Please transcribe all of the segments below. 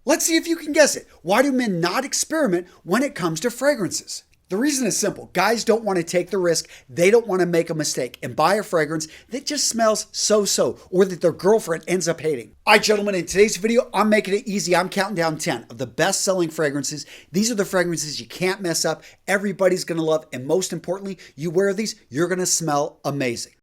Let's see if you can guess it. Why do men not experiment when it comes to fragrances? The reason is simple. Guys don't want to take the risk. They don't want to make a mistake and buy a fragrance that just smells so-so or that their girlfriend ends up hating. All right, gentlemen, in today's video, I'm making it easy. I'm counting down 10 of the best-selling fragrances. These are the fragrances you can't mess up. Everybody's going to love. And most importantly, you wear these, you're going to smell amazing.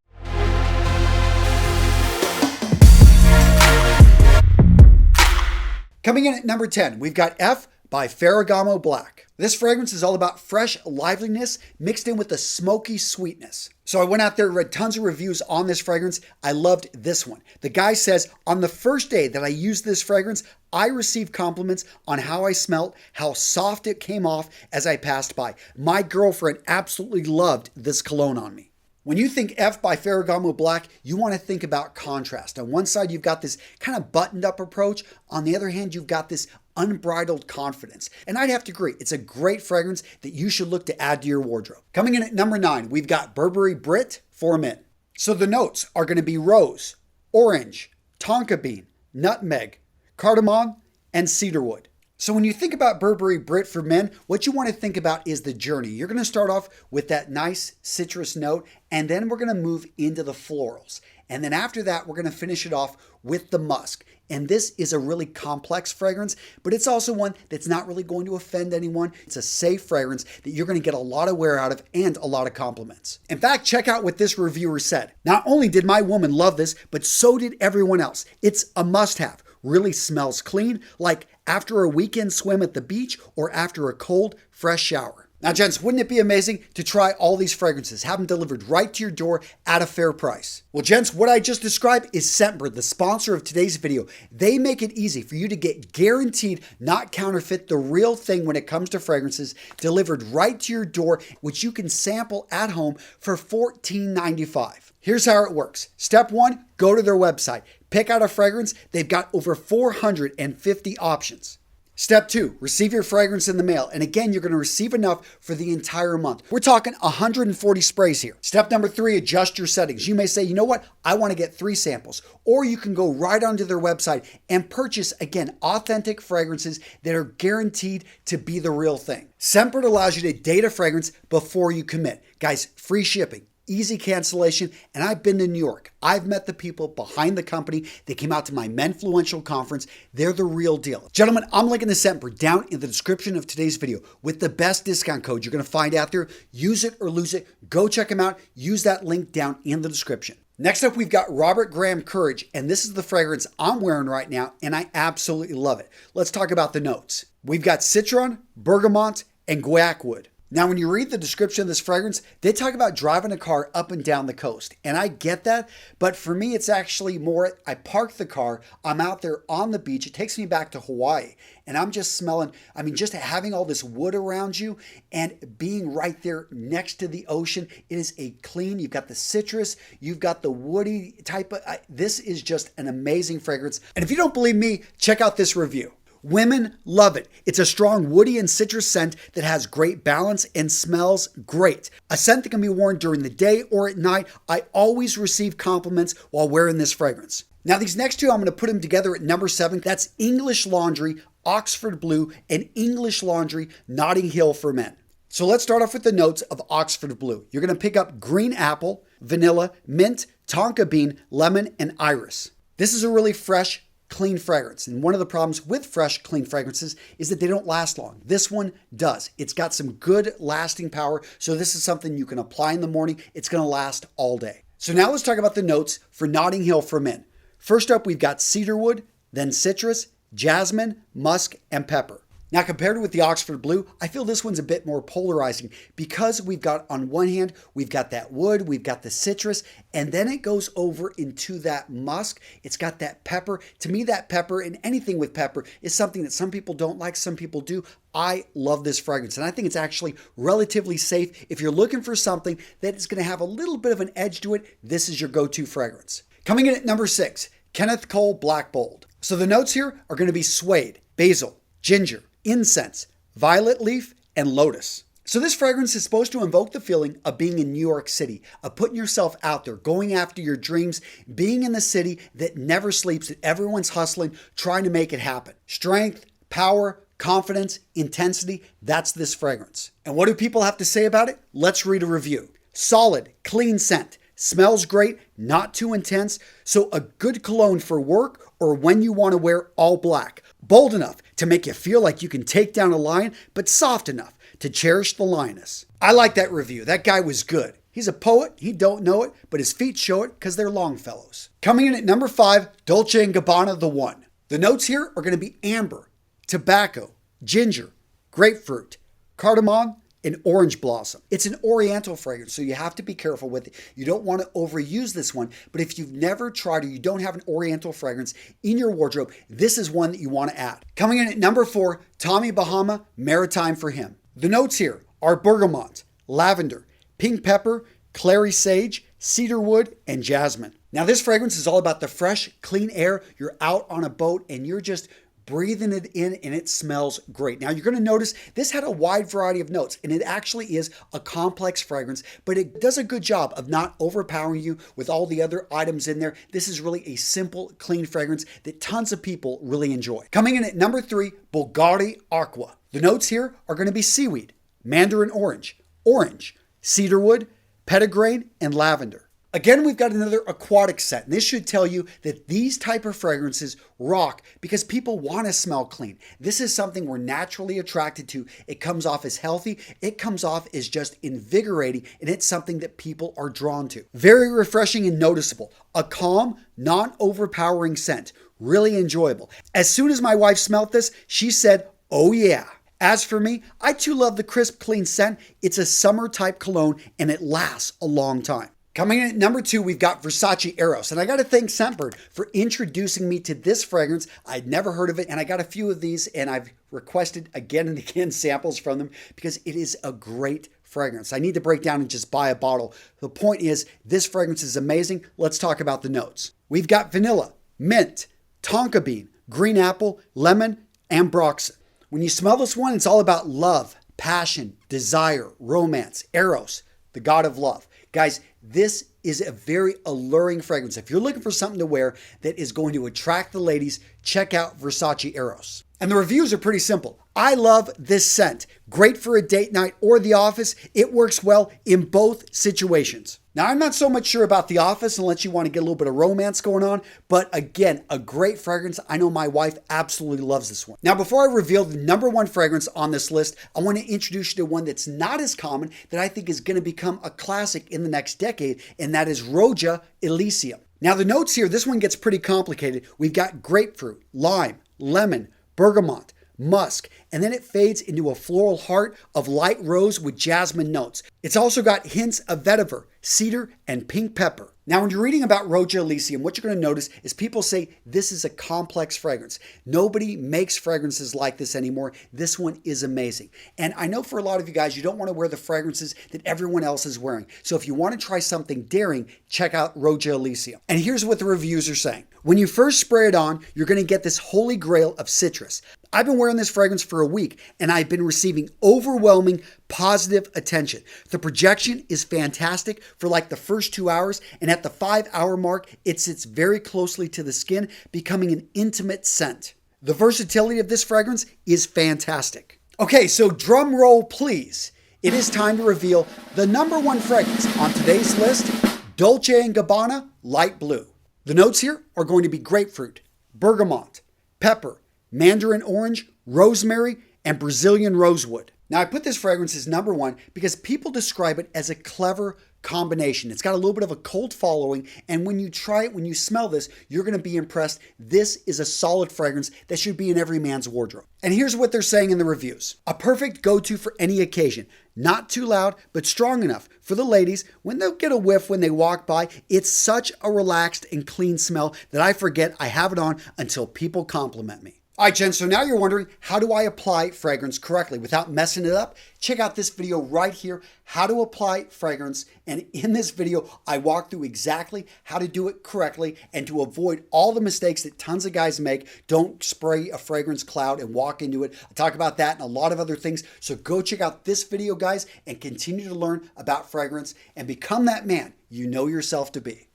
Coming in at number 10, we've got F by Ferragramo Black. This fragrance is all about fresh liveliness mixed in with a smoky sweetness. So I went out there and read tons of reviews on this fragrance. I loved this one. The guy says, on the first day that I used this fragrance, I received compliments on how I smelled, how soft it came off as I passed by. My girlfriend absolutely loved this cologne on me. When you think F by Ferragramo Black, you want to think about contrast. On one side, you've got this kind of buttoned up approach. On the other hand, you've got this unbridled confidence. And I'd have to agree, it's a great fragrance that you should look to add to your wardrobe. Coming in at number 9, we've got Burberry Brit For Men. So the notes are going to be rose, orange, tonka bean, nutmeg, cardamom, and cedarwood. So when you think about Burberry Brit For Men, what you want to think about is the journey. You're going to start off with that nice citrus note, and then we're going to move into the florals. And then after that, we're going to finish it off with the musk. And this is a really complex fragrance, but it's also one that's not really going to offend anyone. It's a safe fragrance that you're going to get a lot of wear out of and a lot of compliments. In fact, check out what this reviewer said. Not only did my woman love this, but so did everyone else. It's a must-have. Really smells clean, like after a weekend swim at the beach or after a cold, fresh shower. Now, gents, wouldn't it be amazing to try all these fragrances, have them delivered right to your door at a fair price? Well, gents, what I just described is Scentbird, the sponsor of today's video. They make it easy for you to get guaranteed, not counterfeit, the real thing when it comes to fragrances delivered right to your door, which you can sample at home for $14.95. Here's how it works. Step 1, go to their website. Pick out a fragrance. They've got over 450 options. Step 2, receive your fragrance in the mail. And again, you're going to receive enough for the entire month. We're talking 140 sprays here. Step number 3, adjust your settings. You may say, you know what? I want to get 3 samples. Or you can go right onto their website and purchase, again, authentic fragrances that are guaranteed to be the real thing. Scentbird allows you to date a fragrance before you commit. Guys, free shipping. Easy cancellation, and I've been to New York. I've met the people behind the company. They came out to my Menfluential conference. They're the real deal. Gentlemen, I'm linking the Scentbird down in the description of today's video with the best discount code you're going to find out there. Use it or lose it. Go check them out. Use that link down in the description. Next up, we've got Robert Graham Courage, and this is the fragrance I'm wearing right now, and I absolutely love it. Let's talk about the notes. We've got citron, bergamot, and guaiac wood. Now, when you read the description of this fragrance, they talk about driving a car up and down the coast. And I get that, but for me, it's actually more, I park the car, I'm out there on the beach. It takes me back to Hawaii. And I'm just smelling, just having all this wood around you and being right there next to the ocean. It is a clean, you've got the citrus, you've got the woody type of, this is just an amazing fragrance. And if you don't believe me, check out this review. Women love it. It's a strong woody and citrus scent that has great balance and smells great. A scent that can be worn during the day or at night. I always receive compliments while wearing this fragrance. Now, these next two, I'm going to put them together at number 7. That's English Laundry Oxford Bleu and English Laundry Notting Hill for Men. So let's start off with the notes of Oxford Bleu. You're going to pick up green apple, vanilla, mint, tonka bean, lemon, and iris. This is a really fresh, clean fragrance. And one of the problems with fresh, clean fragrances is that they don't last long. This one does. It's got some good lasting power. So this is something you can apply in the morning. It's going to last all day. So now let's talk about the notes for Notting Hill for Men. First up, we've got cedarwood, then citrus, jasmine, musk, and pepper. Now, compared with the Oxford Bleu, I feel this one's a bit more polarizing because we've got, on one hand, we've got that wood, we've got the citrus, and then it goes over into that musk. It's got that pepper. To me, that pepper and anything with pepper is something that some people don't like, some people do. I love this fragrance, and I think it's actually relatively safe. If you're looking for something that is going to have a little bit of an edge to it, this is your go-to fragrance. Coming in at number 6, Kenneth Cole Black Bold. So the notes here are going to be suede, basil, ginger, incense, violet leaf, and lotus. So this fragrance is supposed to invoke the feeling of being in New York City, of putting yourself out there, going after your dreams, being in the city that never sleeps, that everyone's hustling, trying to make it happen. Strength, power, confidence, intensity, that's this fragrance. And what do people have to say about it? Let's read a review. Solid, clean scent. Smells great, not too intense, so a good cologne for work or when you want to wear all black. Bold enough to make you feel like you can take down a lion, but soft enough to cherish the lioness. I like that review. That guy was good. He's a poet. He don't know it, but his feet show it because they're Longfellows. Coming in at number 5, Dolce & Gabbana The One. The notes here are going to be amber, tobacco, ginger, grapefruit, cardamom, and orange blossom. It's an oriental fragrance, so you have to be careful with it. You don't want to overuse this one, but if you've never tried or you don't have an oriental fragrance in your wardrobe, this is one that you want to add. Coming in at number 4, Tommy Bahama, Maritime for Him. The notes here are bergamot, lavender, pink pepper, clary sage, cedarwood, and jasmine. Now this fragrance is all about the fresh, clean air. You're out on a boat and you're just breathing it in and it smells great. Now you're going to notice this had a wide variety of notes and it actually is a complex fragrance, but it does a good job of not overpowering you with all the other items in there. This is really a simple, clean fragrance that tons of people really enjoy. Coming in at number 3, Bvlgari Aqva. The notes here are going to be seaweed, mandarin orange, cedarwood, petitgrain, and lavender. Again, we've got another aquatic scent, and this should tell you that these type of fragrances rock because people want to smell clean. This is something we're naturally attracted to. It comes off as healthy. It comes off as just invigorating, and it's something that people are drawn to. Very refreshing and noticeable. A calm, non-overpowering scent. Really enjoyable. As soon as my wife smelled this, she said, "Oh yeah." As for me, I too love the crisp, clean scent. It's a summer type cologne, and it lasts a long time. Coming in at number 2, we've got Versace Eros. And I got to thank Scentbird for introducing me to this fragrance. I'd never heard of it, and I got a few of these, and I've requested again and again samples from them because it is a great fragrance. I need to break down and just buy a bottle. The point is, this fragrance is amazing. Let's talk about the notes. We've got vanilla, mint, tonka bean, green apple, lemon, and ambroxan. When you smell this one, it's all about love, passion, desire, romance, Eros, the god of love. Guys, this is a very alluring fragrance. If you're looking for something to wear that is going to attract the ladies, check out Versace Eros. And the reviews are pretty simple. I love this scent. Great for a date night or the office. It works well in both situations. Now, I'm not so much sure about the office unless you want to get a little bit of romance going on, but again, a great fragrance. I know my wife absolutely loves this one. Now, before I reveal the number 1 fragrance on this list, I want to introduce you to one that's not as common that I think is going to become a classic in the next decade, and that is Roja Elysium. Now, the notes here, this one gets pretty complicated. We've got grapefruit, lime, lemon, bergamot, musk, and then it fades into a floral heart of light rose with jasmine notes. It's also got hints of vetiver, cedar, and pink pepper. Now, when you're reading about Roja Elysium, what you're going to notice is people say this is a complex fragrance. Nobody makes fragrances like this anymore. This one is amazing. And I know for a lot of you guys, you don't want to wear the fragrances that everyone else is wearing. So if you want to try something daring, check out Roja Elysium. And here's what the reviews are saying. When you first spray it on, you're going to get this holy grail of citrus. I've been wearing this fragrance for a week, and I've been receiving overwhelming positive attention. The projection is fantastic for like the first 2 hours, and at the 5-hour mark, it sits very closely to the skin, becoming an intimate scent. The versatility of this fragrance is fantastic. Okay, so drum roll please. It is time to reveal the number 1 fragrance on today's list, Dolce & Gabbana Light Blue. The notes here are going to be grapefruit, bergamot, pepper, mandarin orange, rosemary, and Brazilian rosewood. Now, I put this fragrance as number 1 because people describe it as a clever combination. It's got a little bit of a cult following, and when you try it, when you smell this, you're going to be impressed. This is a solid fragrance that should be in every man's wardrobe. And here's what they're saying in the reviews. A perfect go-to for any occasion. Not too loud, but strong enough for the ladies when they'll get a whiff when they walk by. It's such a relaxed and clean smell that I forget I have it on until people compliment me. All right, Jen, so now you're wondering, how do I apply fragrance correctly without messing it up? Check out this video right here, how to apply fragrance. And in this video, I walk through exactly how to do it correctly and to avoid all the mistakes that tons of guys make. Don't spray a fragrance cloud and walk into it. I talk about that and a lot of other things. So go check out this video, guys, and continue to learn about fragrance and become that man you know yourself to be.